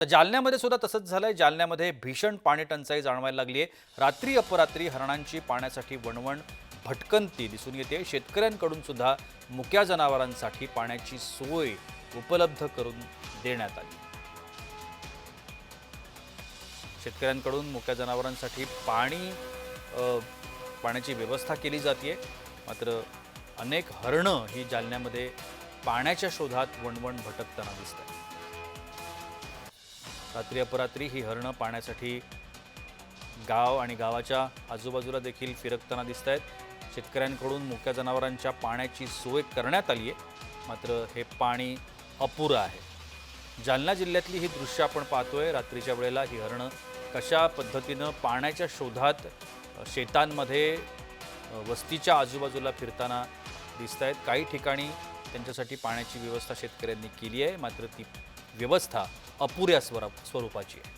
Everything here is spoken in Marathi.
तर जालन्यामध्ये सुद्धा तसंच झालंय। जालन्यामध्ये भीषण पाणी टंचाई जाणवायला लागली आहे। रात्री अपरात्री हरणांची पाण्यासाठी वणवण भटकंती दिसून येते। शेतकऱ्यांकडून सुद्धा मुक्या जनावरांसाठी पाण्याची सोय उपलब्ध करून देण्यात आली। शेतकऱ्यांकडून मुक्या जनावरांसाठी पाण्याची व्यवस्था केली जाते। मात्र अनेक हरणं ही जालन्यामध्ये पाण्याच्या शोधात वणवण भटकताना दिसतात। रात्री अपरात्री ही हरणं पाण्यासाठी गाव आणि गावाच्या आजूबाजूला देखील फिरकताना दिसत आहेत। शेतकऱ्यांकडून मुक्या जनावरांच्या पाण्याची सोय करण्यात आली आहे, मात्र हे पाणी अपुरं आहे। जालना जिल्ह्यातली ही दृश्य आपण पाहतोय। रात्रीच्या वेळेला ही हरणं कशा पद्धतीनं पाण्याच्या शोधात शेतांमध्ये वस्तीच्या आजूबाजूला फिरताना दिसत आहेत। काही ठिकाणी त्यांच्यासाठी पाण्याची व्यवस्था शेतकऱ्यांनी केली आहे, मात्र ती व्यवस्था अपुऱ्या स्वरूपाची आहे।